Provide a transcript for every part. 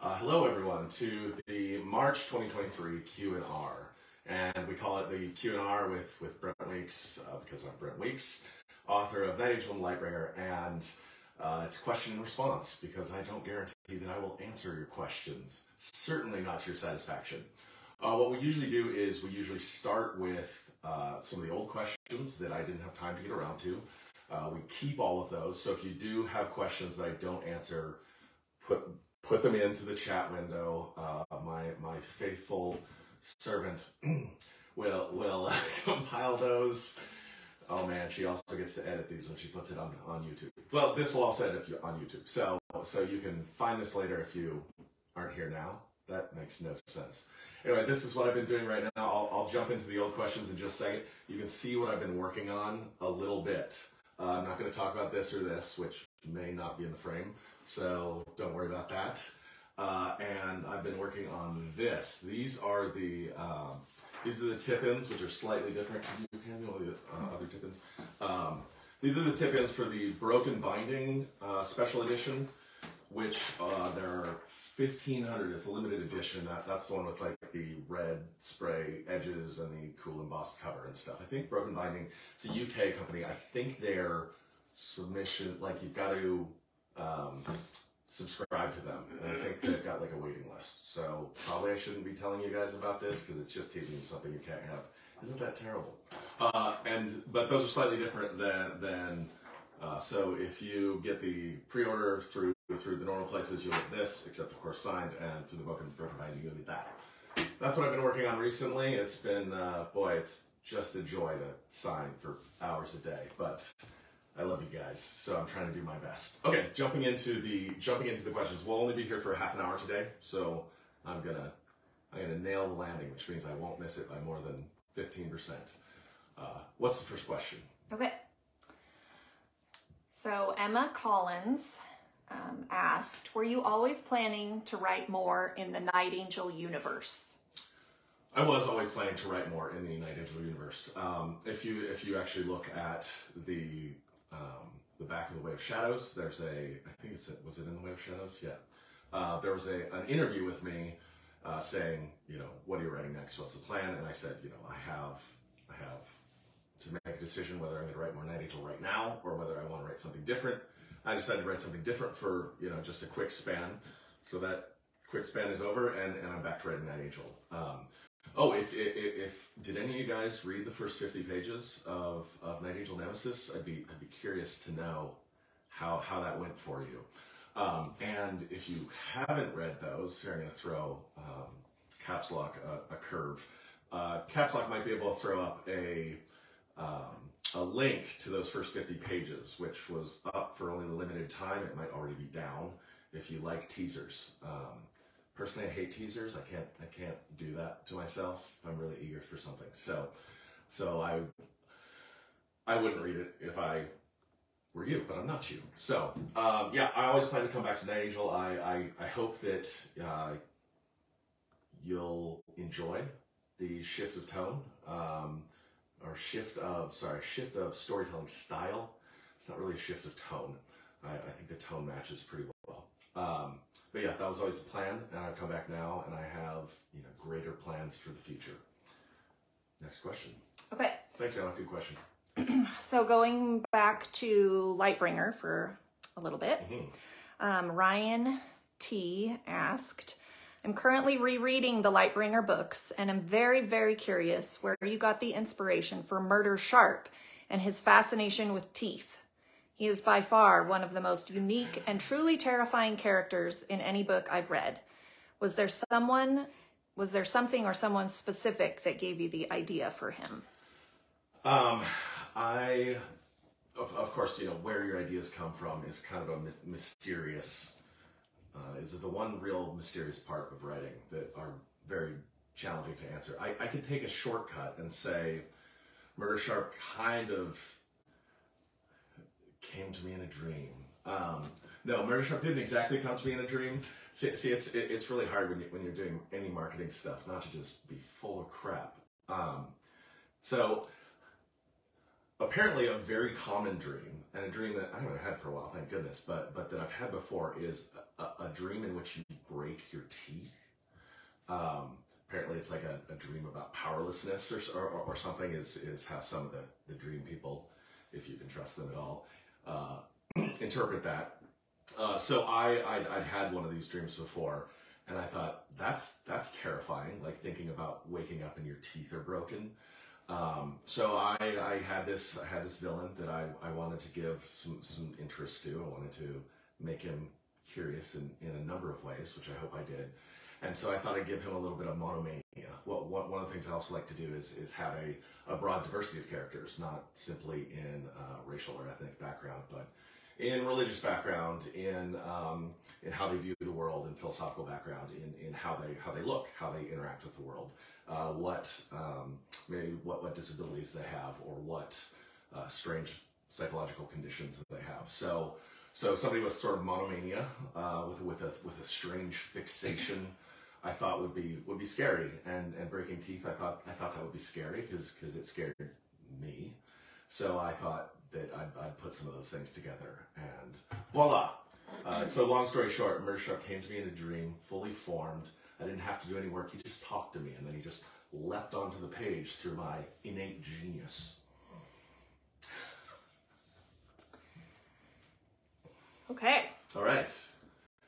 Hello everyone to the March 2023 Q&R, and we call it the Q&R with Brent Weeks because I'm Brent Weeks, author of Night Angel and Lightbringer, and it's question and response because I don't guarantee that I will answer your questions, certainly not to your satisfaction. What we usually do is we usually start with some of the old questions that I didn't have time to get around to. We keep all of those, so if you do have questions that I don't answer, put them into the chat window. My faithful servant will compile those. Oh man, she also gets to edit these when she puts it on YouTube. Well, this will also end up on YouTube, so you can find this later if you aren't here now. That makes no sense. Anyway, this is what I've been doing right now. I'll jump into the old questions in just a second. You can see what I've been working on a little bit. I'm not going to talk about this or this, which may not be in the frame, so don't worry about that. And I've been working on this. These are the tip-ins, which are slightly different. Can you hand me all the other tip-ins? These are the tip-ins for the Broken Binding Special Edition, which there are 1,500. It's a limited edition. That's the one with like the red spray edges and the cool embossed cover and stuff. I think Broken Binding, it's a UK company. I think their submission, like you've got to subscribe to them. And I think they've got like a waiting list. So probably I shouldn't be telling you guys about this because it's just teaching you something you can't have. Isn't that terrible? But those are slightly different than so if you get the pre-order through the normal places, you'll get this, except of course signed, and through the Broken Binding, you'll get that. That's what I've been working on recently. It's been, boy, it's just a joy to sign for hours a day, but I love you guys, so I'm trying to do my best. Okay, jumping into the questions. We'll only be here for half an hour today, so I'm gonna nail the landing, which means I won't miss it by more than 15%. What's the first question? Okay. So Emma Collins asked, were you always planning to write more in the Night Angel universe? I was always planning to write more in the Night Angel universe. If you actually look at the back of the Way of Shadows, there's was it in the Way of Shadows? Yeah. There was an interview with me saying, what are you writing next? What's the plan? And I said, I have to make a decision whether I'm going to write more Night Angel right now or whether I want to write something different. I decided to write something different for, just a quick span. So that quick span is over and I'm back to writing Night Angel. Did any of you guys read the first 50 pages of Night Angel Nemesis? I'd be curious to know how that went for you. And if you haven't read those, here I'm going to throw Caps Lock a curve. Caps Lock might be able to throw up a link to those first 50 pages, which was up for only a limited time. It might already be down if you like teasers. Personally, I hate teasers. I can't do that to myself if I'm really eager for something. So I wouldn't read it if I were you, but I'm not you. So yeah, I always plan to come back to Night Angel. I hope that you'll enjoy the shift of tone, or shift of storytelling style. It's not really a shift of tone. I think the tone matches pretty well. But yeah, that was always the plan, and I've come back now, and I have greater plans for the future. Next question. Okay. Thanks, Anna. Good question. So going back to Lightbringer for a little bit, Ryan T asked, I'm currently rereading the Lightbringer books, and I'm very, very curious where you got the inspiration for Murder Sharp and his fascination with teeth. He is by far one of the most unique and truly terrifying characters in any book I've read. Was there something or someone specific that gave you the idea for him? Of course, where your ideas come from is kind of a mysterious, is the one real mysterious part of writing that are very challenging to answer. I could take a shortcut and say Murder Sharp kind of came to me in a dream. No, Murder Sharp didn't exactly come to me in a dream. See, it's really hard when you're doing any marketing stuff not to just be full of crap. So apparently a very common dream, and a dream that I haven't had for a while, thank goodness, but that I've had before, is a dream in which you break your teeth. Apparently it's like a dream about powerlessness or something is how some of the dream people, if you can trust them at all, interpret that. So I'd had one of these dreams before, and I thought, that's terrifying, like thinking about waking up and your teeth are broken. So I had this villain that I wanted to give some interest to. I wanted to make him curious in a number of ways, which I hope I did. And so I thought I'd give him a little bit of monomania. One of the things I also like to do is have a broad diversity of characters, not simply in racial or ethnic background, but in religious background, in how they view the world, in philosophical background, in how they look, how they interact with the world, maybe what disabilities they have, or what strange psychological conditions that they have. So somebody with sort of monomania, with a strange fixation, I thought would be scary, and breaking teeth, I thought that would be scary because it scared me. So I thought that I'd put some of those things together, and voila. So long story short, Murder Shark came to me in a dream, fully formed. I didn't have to do any work. He just talked to me, and then he just leapt onto the page through my innate genius. Okay. All right.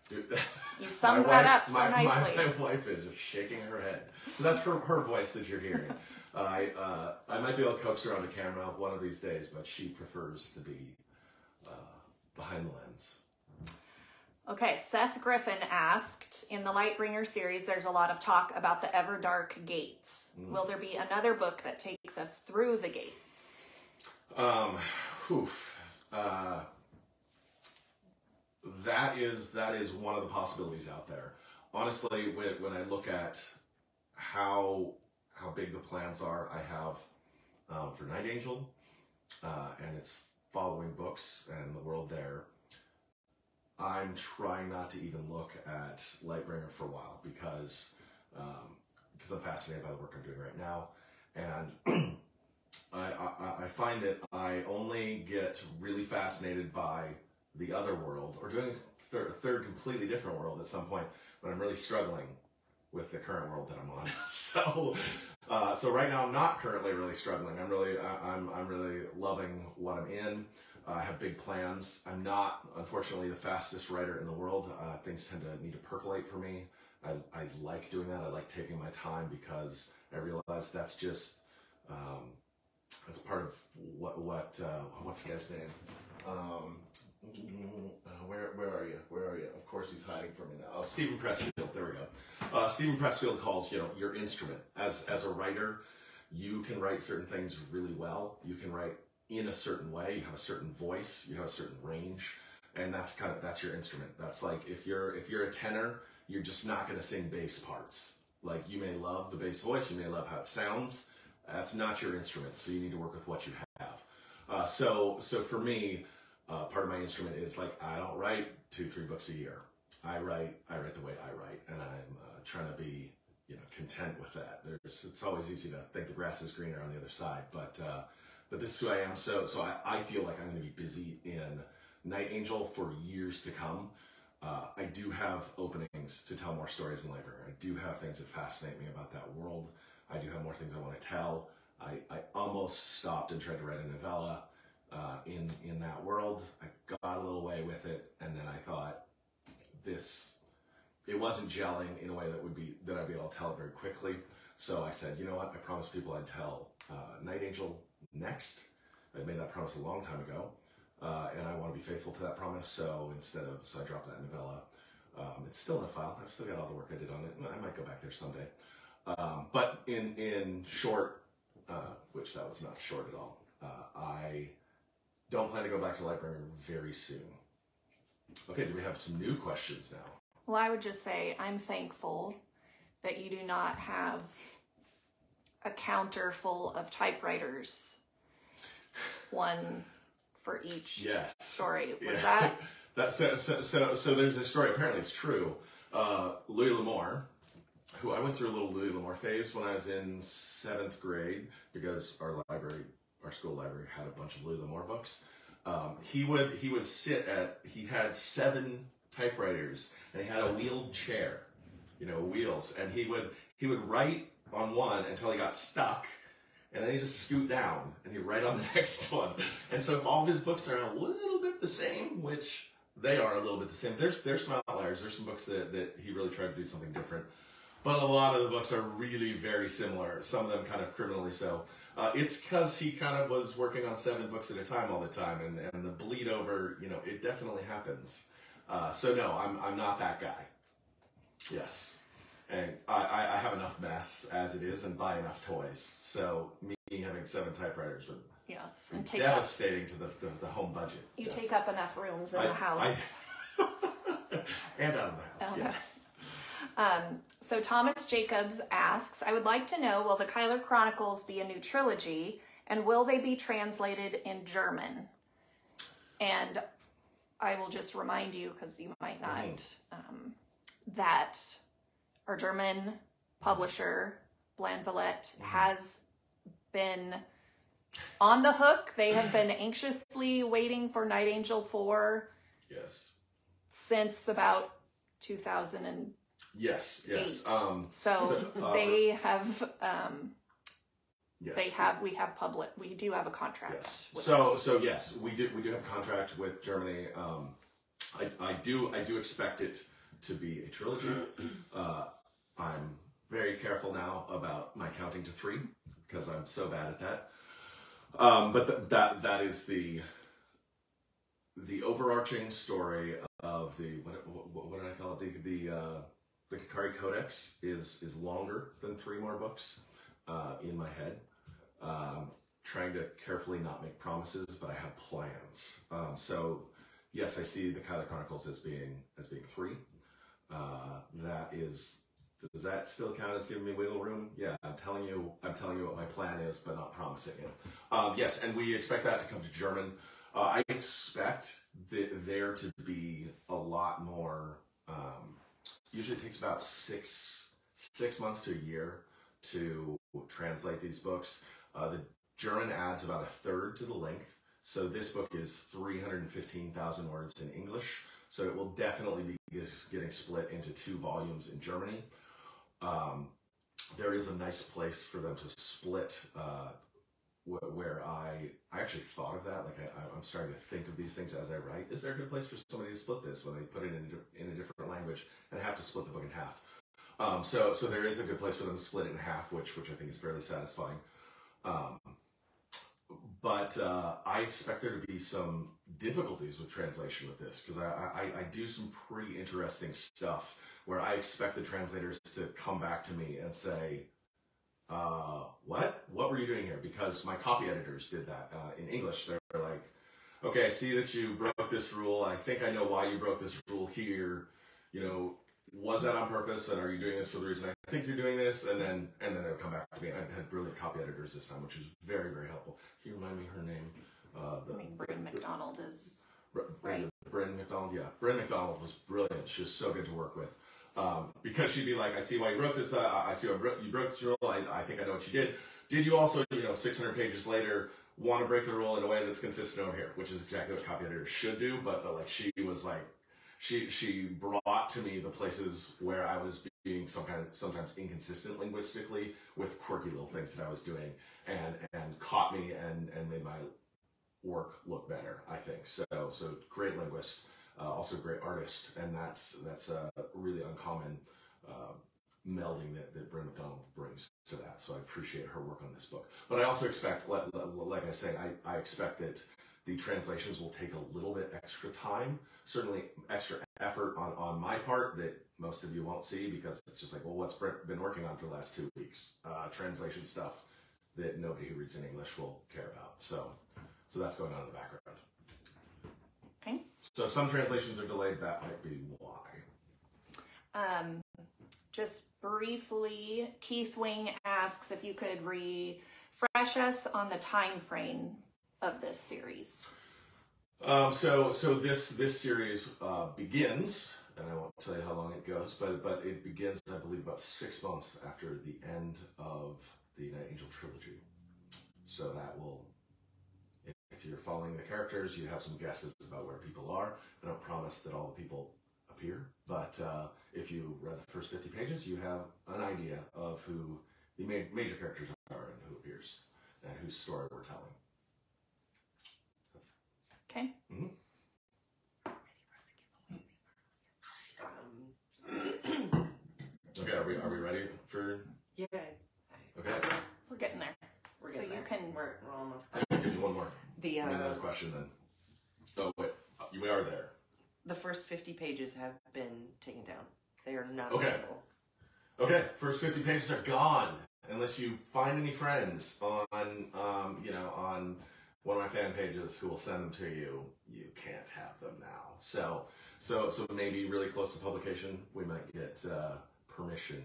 Dude, you summed that up so nicely. My wife is just shaking her head. So that's her voice that you're hearing. I might be able to coax her on the camera one of these days, but she prefers to be behind the lens. Okay, Seth Griffin asked, in the Lightbringer series, there's a lot of talk about the Everdark Gates. Will there be another book that takes us through the gates? That is one of the possibilities out there. Honestly, when I look at how big the plans are, I have for Night Angel and its following books and the world there. I'm trying not to even look at Lightbringer for a while because I'm fascinated by the work I'm doing right now, and I find that I only get really fascinated by the other world, or doing a third completely different world at some point when I'm really struggling with the current world that I'm on. So right now I'm not currently really struggling. I'm really loving what I'm in. I have big plans. I'm not, unfortunately, the fastest writer in the world. Things tend to need to percolate for me. I like doing that. I like taking my time because I realize that's just that's part of what's the guy's name? Where are you? Where are you? Of course he's hiding from me now. Oh, Stephen Pressfield. There we go. Stephen Pressfield calls your instrument. As a writer, you can write certain things really well. You can write in a certain way. You have a certain voice. You have a certain range, and that's your instrument. That's like if you're a tenor, you're just not going to sing bass parts. Like, you may love the bass voice, you may love how it sounds. That's not your instrument. So you need to work with what you have. So for me, part of my instrument is, like, I don't write 2-3 books a year. I write the way I write, and I'm trying to be content with that. It's always easy to think the grass is greener on the other side, but this is who I am. So I feel like I'm going to be busy in Night Angel for years to come. I do have openings to tell more stories in Library. I do have things that fascinate me about that world. I do have more things I want to tell. I almost stopped and tried to write a novella in that world. I got a little way with it, and then I thought it wasn't gelling in a way that I'd be able to tell it very quickly. So I said, you know what? I promised people I'd tell Night Angel next. I made that promise a long time ago, and I want to be faithful to that promise. So I dropped that novella. It's still in a file. I've still got all the work I did on it. I might go back there someday. But in short, which that was not short at all, I don't plan to go back to Lightbringer very soon. Okay, do we have some new questions now? Well, I would just say I'm thankful that you do not have a counter full of typewriters, one for each story. Was that? So there's a story. Apparently it's true. Louis L'Amour, who I went through a little Louis L'Amour phase when I was in 7th grade because our school library had a bunch of Louis L'Amour books. He had 7 typewriters, and he had a wheeled chair, you know, wheels, and he would write on one until he got stuck, and then he just scoot down and he'd write on the next one. And so if all of his books are a little bit the same, which they are a little bit the same, there's some outliers. There's some books that he really tried to do something different. But a lot of the books are really very similar, some of them kind of criminally so. It's because he kind of was working on 7 books at a time all the time, and the bleed over, you know, it definitely happens. So no, I'm not that guy. Yes. And I have enough mess as it is and buy enough toys. So me having 7 typewriters would and be devastating to the home budget. You take up enough rooms in the house. And out of the house, yes. So Thomas Jacobs asks, I would like to know, will the Kyler Chronicles be a new trilogy, and will they be translated in German? And I will just remind you, because you might not, that our German publisher, Blandvallette, has been on the hook. They have been anxiously waiting for Night Angel 4 since about 2000. Yes. So they have. We do have a contract. Yes. So yes, we do have a contract with Germany. I do expect it to be a trilogy. I'm very careful now about my counting to 3 because I'm so bad at that. But that is the overarching story of the what did I call it? The Kakari Codex is longer than 3 more books in my head. Trying to carefully not make promises, but I have plans. So yes, I see the Kyler Chronicles as being 3. Does that still count as giving me wiggle room? Yeah, I'm telling you what my plan is, but not promising it. Yes, and we expect that to come to German. I expect there to be a lot more. Usually it takes about six months to a year to translate these books. The German adds about 1/3 to the length. So this book is 315,000 words in English. So it will definitely be getting split into 2 volumes in Germany. There is a nice place for them to split where I actually thought of that. Like I'm starting to think of these things as I write. Is there a good place for somebody to split this when they put it in a different language and have to split the book in half? So there is a good place for them to split it in half, which I think is fairly satisfying. But I expect there to be some difficulties with translation with this because I do some pretty interesting stuff where I expect the translators to come back to me and say, what were you doing here? Because my copy editors did that in English. They're like, okay, I see that you broke this rule. I think I know why you broke this rule here. You know, was that on purpose? And are you doing this for the reason I think you're doing this? And then they would come back to me. I had brilliant copy editors this time, which was very, very helpful. Can you remind me her name? Bryn McDonald is right. Bryn McDonald, yeah. Bryn McDonald was brilliant. She was so good to work with. Because she'd be like, I see why you broke this. I see why you broke this rule. I think I know what you did. Did you also, 600 pages later, want to break the rule in a way that's consistent over here? Which is exactly what copy editors should do. But like she was like, she brought to me the places where I was being sometimes inconsistent linguistically with quirky little things that I was doing, and caught me and made my work look better. I think so. Great linguist. Also a great artist, and that's a really uncommon melding that Brent McDonald brings to that. So I appreciate her work on this book. But I also expect, like I say, I expect that the translations will take a little bit extra time, certainly extra effort on my part that most of you won't see because it's just like, well, what's Brent been working on for the last 2 weeks? Translation stuff that nobody who reads in English will care about. So that's going on in the background. Okay. So if some translations are delayed, that might be why. Just briefly, Keith Wing asks if you could refresh us on the time frame of this series. So this series begins, and I won't tell you how long it goes, but it begins, I believe, about 6 months after the end of the Night Angel Trilogy. So that will, if you're following the characters, you have some guesses about where people are. I don't promise that all the people appear. But if you read the first 50 pages, you have an idea of who the major characters are and who appears and whose story we're telling. Okay. Mm-hmm. Okay, are we ready for? Yeah. Okay. We're getting there. So you can. We're almost. Give me one more. Another question then. Oh wait, we are there. The first 50 pages have been taken down. They are not Okay. available. Okay, first 50 pages are gone unless you find any friends on on one of my fan pages who will send them to you. You can't have them now. So maybe really close to publication, we might get permission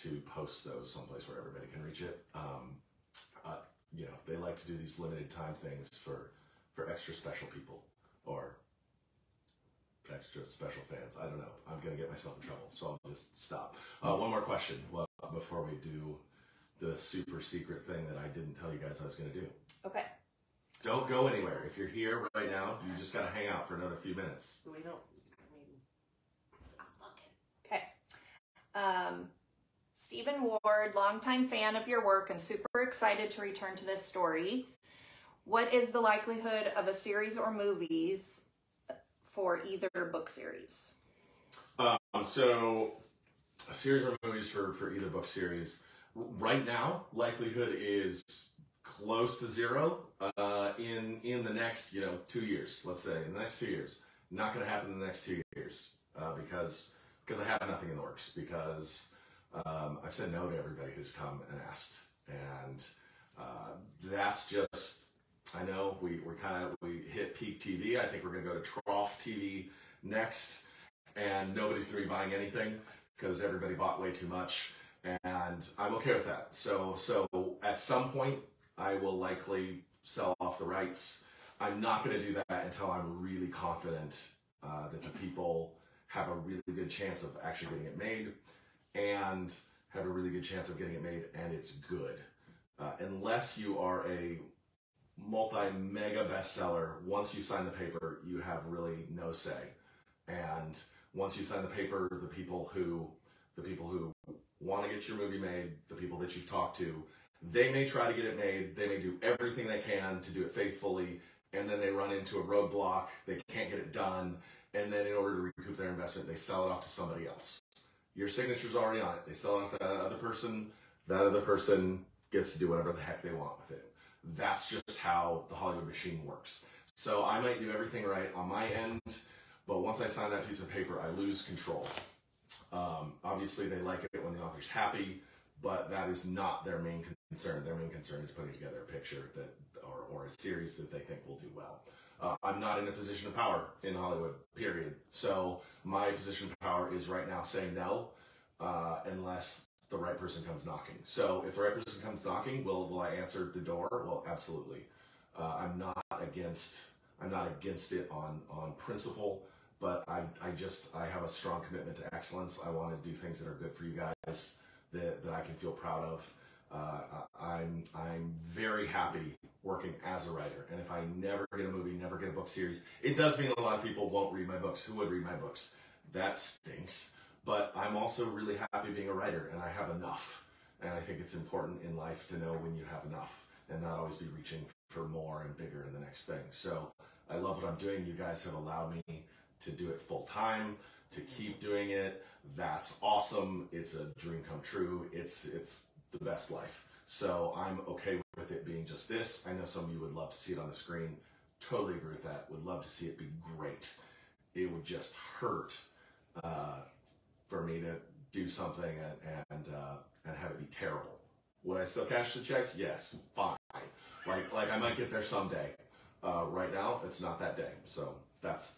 to post those someplace where everybody can reach it. They like to do these limited time things for extra special people or extra special fans. I don't know. I'm going to get myself in trouble, so I'll just stop. One more question before we do the super secret thing that I didn't tell you guys I was going to do. Okay. Don't go anywhere. If you're here right now, you just got to hang out for another few minutes. We don't. I'm looking. Okay. Stephen Ward, longtime fan of your work and super excited to return to this story. What is the likelihood of a series or movies for either book series? So a series or movies for either book series. Right now, likelihood is close to zero in the next 2 years. Let's say in the next 2 years. Not going to happen in the next 2 years because I have nothing in the works, because I've said no to everybody who's come and asked, and that's just, I know we hit peak TV. I think we're going to go to trough TV next, and nobody's going to be buying anything because everybody bought way too much, and I'm okay with that. So at some point, I will likely sell off the rights. I'm not going to do that until I'm really confident that the people have a really good chance of actually getting it made, and have a really good chance of getting it made, and it's good. Unless you are a multi-mega bestseller, once you sign the paper, you have really no say. And once you sign the paper, the people who want to get your movie made, the people that you've talked to, they may try to get it made, they may do everything they can to do it faithfully, and then they run into a roadblock, they can't get it done, and then in order to recoup their investment, they sell it off to somebody else. Your signature's already on it. They sell it off to that other person gets to do whatever the heck they want with it. That's just how the Hollywood machine works. So I might do everything right on my end, but once I sign that piece of paper, I lose control. Obviously, they like it when the author's happy, but that is not their main concern. Their main concern is putting together a picture or a series that they think will do well. I'm not in a position of power in Hollywood, period. So my position of power is right now saying no, unless the right person comes knocking. So if the right person comes knocking, will I answer the door? Well, absolutely. I'm not against it on principle, but I have a strong commitment to excellence. I want to do things that are good for you guys, that I can feel proud of. I'm very happy working as a writer, and if I never get a movie, never get a book series, it does mean a lot of people won't read my books. Who would read my books? That stinks. But I'm also really happy being a writer, and I have enough. And I think it's important in life to know when you have enough and not always be reaching for more and bigger in the next thing. So I love what I'm doing. You guys have allowed me to do it full time, to keep doing it. That's awesome. It's a dream come true. It's the best life. So I'm okay with it being just this. I know some of you would love to see it on the screen. Totally agree with that. Would love to see it be great. It would just hurt for me to do something and have it be terrible. Would I still cash the checks? Yes, fine. Like I might get there someday. Right now, it's not that day. So that's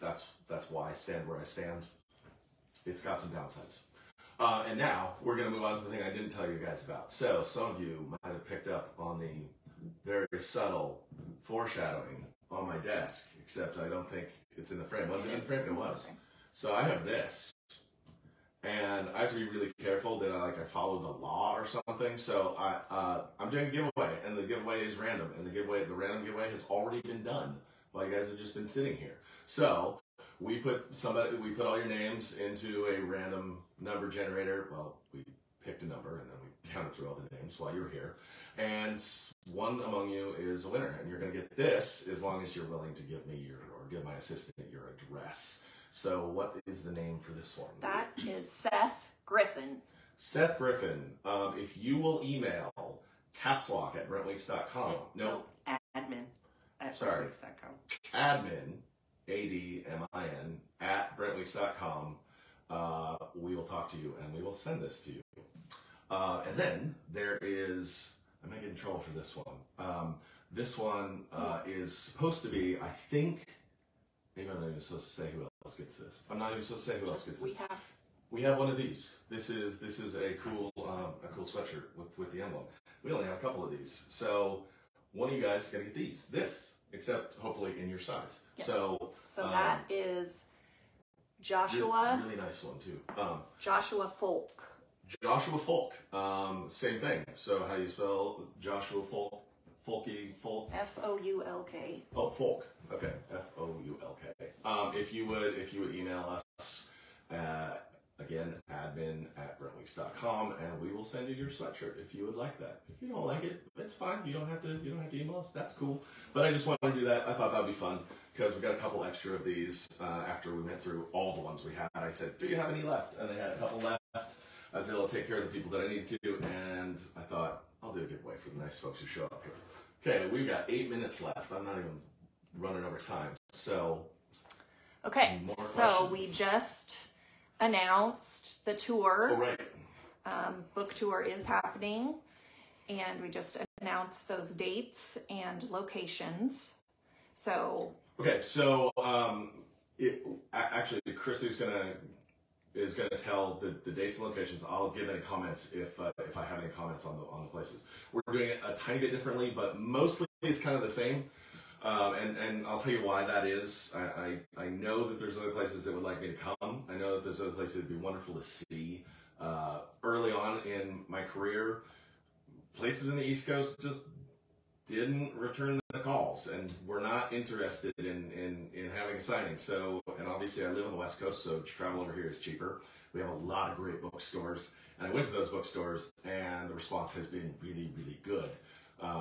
why I stand where I stand. It's got some downsides. And now we're going to move on to the thing I didn't tell you guys about. So some of you might have picked up on the very subtle foreshadowing on my desk, except I don't think it's in the frame. Was it in the frame? It was. So I have this, and I have to be really careful that I follow the law or something. So I'm doing a giveaway, and the giveaway is random, and the random giveaway has already been done while you guys have just been sitting here. So we put all your names into a random number generator. Well, we picked a number and then we counted through all the names while you were here. And one among you is a winner, and you're going to get this as long as you're willing to give me or give my assistant your address. So what is the name for this one? That is Seth Griffin. Seth Griffin. If you will email capslock@brentweeks.com. No, admin at brentweeks.com. Admin, ADMIN, @brentweeks.com. We will talk to you and we will send this to you. And then there is, I might get in trouble for this one. This one is supposed to be, I think, maybe I'm not even supposed to say who else gets this. I'm not even supposed to say who else gets this. We have one of these. This is a cool sweatshirt with the emblem. We only have a couple of these, so one of you guys is gonna get this, except hopefully in your size. Yes. So that is Joshua. Really nice one too. Joshua Folk. Joshua Folk. Same thing. So how do you spell Joshua Folk? Folky Folk. F-O-U-L-K. Oh, Folk. Okay. F-O-U-L-K. If you would email us. Again, admin@brentweeks.com, and we will send you your sweatshirt if you would like that. If you don't like it, it's fine. You don't have to email us. That's cool. But I just wanted to do that. I thought that would be fun because we got a couple extra of these after we went through all the ones we had. I said, "Do you have any left?" And they had a couple left. I was able to take care of the people that I need to, and I thought I'll do a giveaway for the nice folks who show up here. Okay, we've got 8 minutes left. I'm not even running over time. So, okay. So we just announced the tour. Oh, right. Book tour is happening, and we just announced those dates and locations. So okay, so actually, Chris is gonna tell the dates and locations. I'll give any comments if I have any comments on the places. We're doing it a tiny bit differently, but mostly it's kind of the same. And I'll tell you why that is. I know that there's other places that would like me to come. I know that there's other places that'd be wonderful to see. Early on in my career, places in the East Coast just didn't return the calls and were not interested in having a signing. So, and obviously I live on the West Coast, so to travel over here is cheaper. We have a lot of great bookstores, and I went to those bookstores, and the response has been really, really good.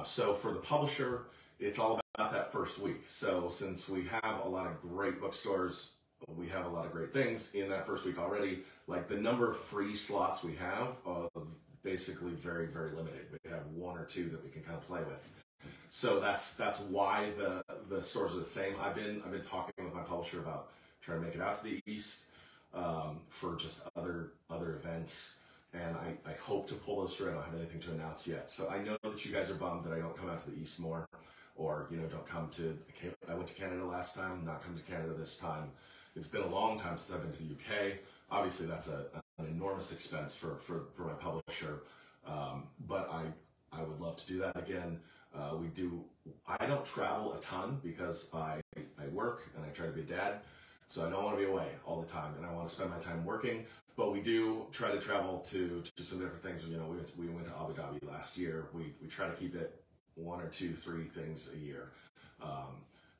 So for the publisher, it's all about that first week. So since we have a lot of great bookstores, we have a lot of great things in that first week already. Like the number of free slots we have are basically very, very limited. We have 1 or 2 that we can kind of play with. So that's why the stores are the same. I've been talking with my publisher about trying to make it out to the East for just other events. And I hope to pull those through. I don't have anything to announce yet. So I know that you guys are bummed that I don't come out to the East more. Or, don't come to, I went to Canada last time, not come to Canada this time. It's been a long time since I've been to the UK. Obviously, that's an enormous expense for my publisher. But I would love to do that again. I don't travel a ton because I work and I try to be a dad. So I don't want to be away all the time, and I want to spend my time working. But we do try to travel to some different things. We went to Abu Dhabi last year. We try to keep it 1 or 2, 3 things a year.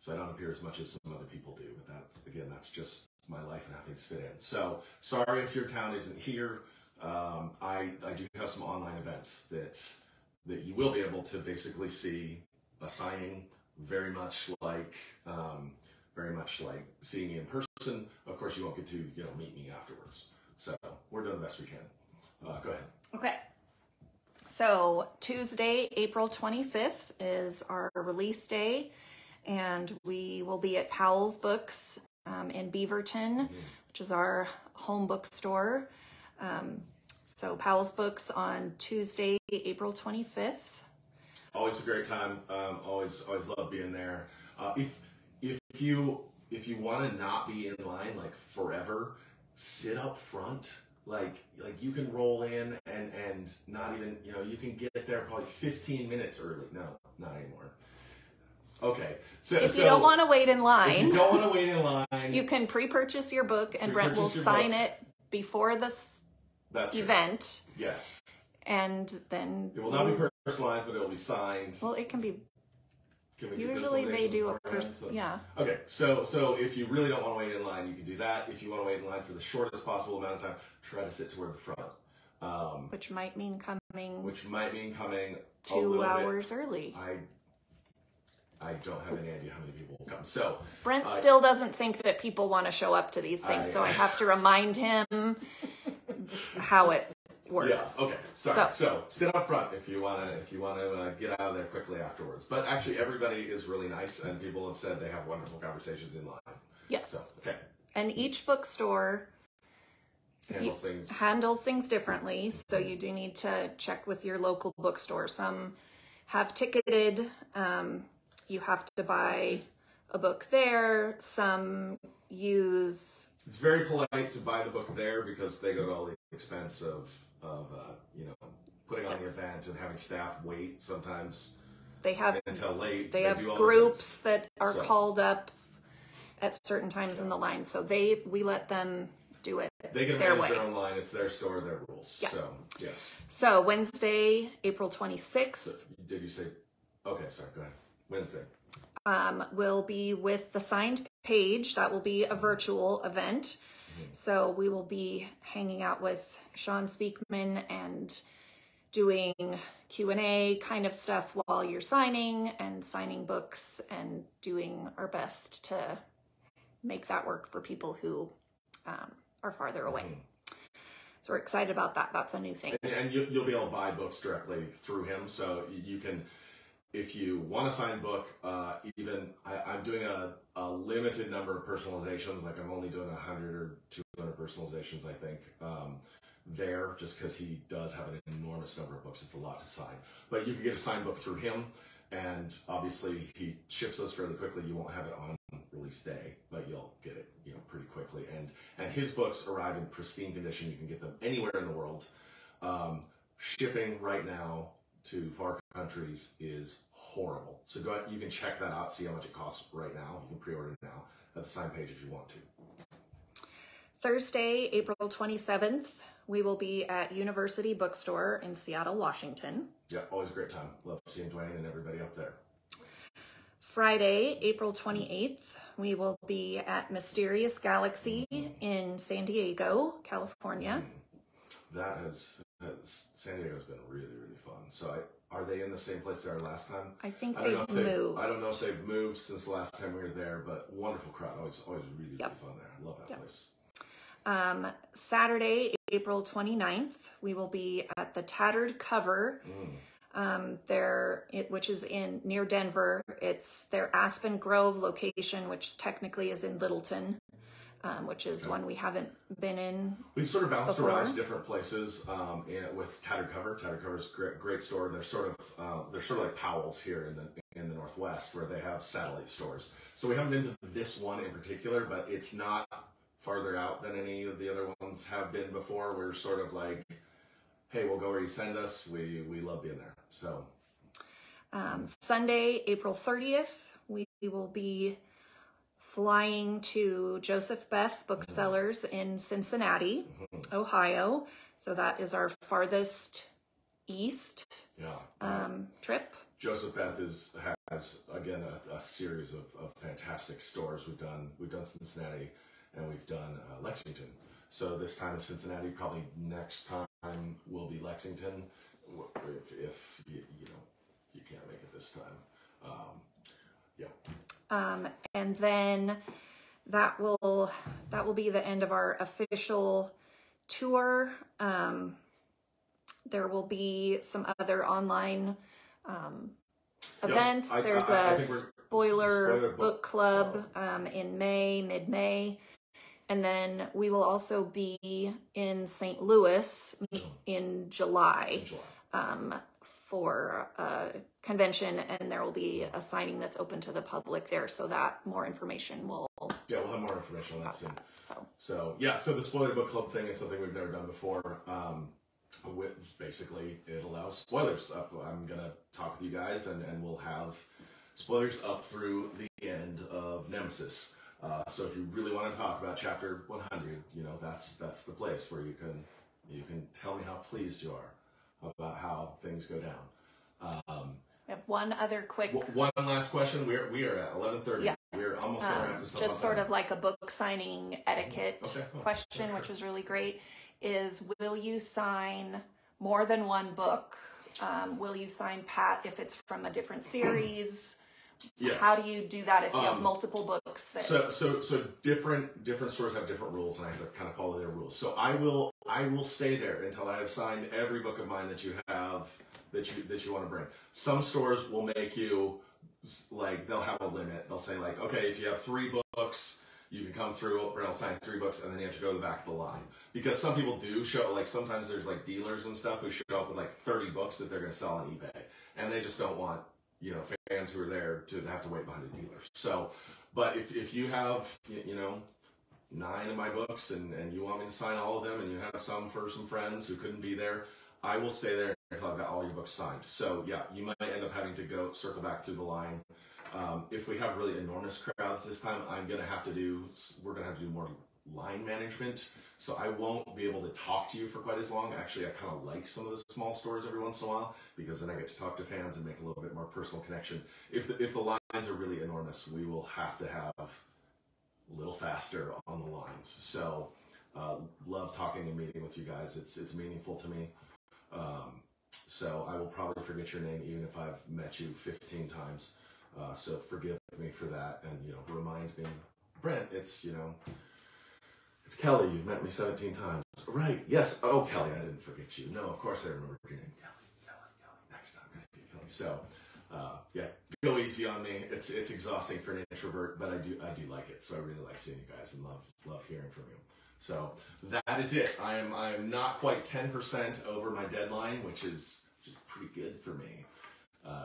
So I don't appear as much as some other people do, but that's just my life and how things fit in. So sorry if your town isn't here. I do have some online events that you will be able to basically see a signing, very much like seeing me in person. Of course, you won't get to meet me afterwards. So we're doing the best we can. Go ahead. Okay. So Tuesday, April 25th is our release day, and we will be at Powell's Books in Beaverton, which is our home bookstore. So Powell's Books on Tuesday, April 25th. Always a great time. Always love being there. If you want to not be in line like forever, sit up front. Like you can roll in and not even, you can get there probably 15 minutes early. No, not anymore. Okay. So if you don't want to wait in line, you can pre-purchase your book, and Brent will sign it before this event. True. Yes. And then it will not be personalized, but it will be signed. Well, it can be Can we do Usually they do a personalization? yeah. Okay, so if you really don't want to wait in line, you can do that. If you want to wait in line for the shortest possible amount of time, try to sit toward the front. Which might mean coming. 2 hours early. I don't have any idea how many people will come. So Brent still doesn't think that people want to show up to these things, so I have to remind him how it works. Yeah. Okay. Sorry. So sit up front if you want to get out of there quickly afterwards. But actually, everybody is really nice, and people have said they have wonderful conversations in line. Yes. So, okay. And each bookstore handles things differently, so you do need to check with your local bookstore. Some have ticketed. You have to buy a book there. Some use. It's very polite to buy the book there because they go to all the expense of putting on the event and having staff wait sometimes. They have until late. They have groups that are called up at certain times in the line, so we let them do it. They can manage their own line. It's their store, their rules. Yeah. So yes. So Wednesday, April 26th. So, did you say? Okay, sorry. Go ahead. Wednesday. Will be with the signed page. That will be a virtual event. So we will be hanging out with Sean Speakman and doing Q&A kind of stuff while you're signing and signing books and doing our best to make that work for people who are farther away. So we're excited about that. That's a new thing. And you'll be able to buy books directly through him. So you can, if you want a signed book, I'm doing a limited number of personalizations. Like I'm only doing 100 or 200 personalizations, I think, there, just because he does have an enormous number of books. It's a lot to sign. But you can get a signed book through him, and obviously he ships those fairly quickly. You won't have it on release day, but you'll get it, pretty quickly. And his books arrive in pristine condition. You can get them anywhere in the world. Shipping right now to far countries is horrible. So go ahead, you can check that out, see how much it costs right now. You can pre-order now at the sign page if you want to. Thursday, April 27th, we will be at University Bookstore in Seattle, Washington. Yeah, always a great time. Love seeing Dwayne and everybody up there. Friday, April 28th, we will be at Mysterious Galaxy in San Diego, California. San Diego's been really, really fun. So are they in the same place they were last time? I think they've moved. I don't know if they've moved since the last time we were there, but wonderful crowd. Always really, really fun there. I love that place. Saturday, April 29th, we will be at the Tattered Cover, which is near Denver. It's their Aspen Grove location, which technically is in Littleton, which is one we haven't been in. We've sort of bounced around to different places with Tattered Cover. Tattered Cover is a great store. They're sort of like Powell's here in the Northwest, where they have satellite stores. So we haven't been to this one in particular, but it's not farther out than any of the other ones have been before. We're sort of like, hey, we'll go where you send us. We love being there. So Sunday, April 30th, we will be flying to Joseph-Beth Booksellers in Cincinnati, Ohio. So that is our farthest east trip. Joseph-Beth has again a series of fantastic stores. We've done Cincinnati and we've done Lexington. So this time in Cincinnati, probably next time will be Lexington. If you can't make it this time, and then that will be the end of our official tour. There will be some other online events. There's a spoiler book club in mid-May. And then we will also be in St. Louis in July for a convention, and there will be a signing that's open to the public there, so that more information will... Yeah, we'll have more information on that soon. So the spoiler book club thing is something we've never done before. Basically, it allows spoilers up. I'm going to talk with you guys, and we'll have spoilers up through the end of Nemesis. So if you really want to talk about chapter 100, that's the place where you can tell me how pleased you are about how things go down. We have one other quick... One last question. We are at 11:30. Yeah. We're almost going to have to just sort of like a book signing etiquette question, which was really great, is will you sign more than one book? Will you sign Pat if it's from a different series? Yes. How do you do that if you have multiple books? So different stores have different rules, and I have to kind of follow their rules. So I will stay there until I have signed every book of mine that you have that you want to bring. Some stores will make you, like, they'll have a limit. They'll say, like, okay, if you have 3 books, you can come through, Brent will sign 3 books, and then you have to go to the back of the line. Because some people do show, like, sometimes there's, like, dealers and stuff who show up with, like, 30 books that they're going to sell on eBay. And they just don't want, you know, fans who are there to have to wait behind a dealer. So, but if you have, you know, 9 of my books and you want me to sign all of them, and you have some for some friends who couldn't be there, I will stay there until I've got all your books signed. So yeah, you might end up having to go circle back through the line. If we have really enormous crowds this time, we're gonna have to do more line management. So I won't be able to talk to you for quite as long. Actually, I kind of like some of the small stores every once in a while, because then I get to talk to fans and make a little bit more personal connection. If the lines are really enormous, we will have to have a little faster on the lines. So love talking and meeting with you guys. It's meaningful to me. So I will probably forget your name even if I've met you 15 times. So forgive me for that, and, you know, remind me, Brent, it's Kelly. You've met me 17 times. Right. Yes. Oh, Kelly, I didn't forget you. No, of course I remember your name. Kelly. Next time, Kelly. So, yeah, go easy on me. It's exhausting for an introvert, but I do like it. So I really like seeing you guys and love hearing from you. So that is it. I am not quite 10% over my deadline, which is pretty good for me.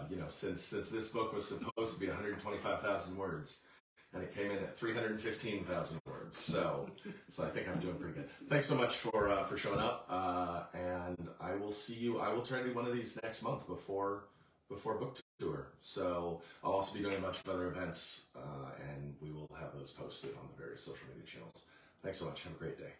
You know, since this book was supposed to be 125,000 words, and it came in at 315,000 words. So I think I'm doing pretty good. Thanks so much for showing up, and I will see you. I will try to do one of these next month before book tour. So I'll also be doing a bunch of other events, and we will have those posted on the various social media channels. Thanks so much. Have a great day.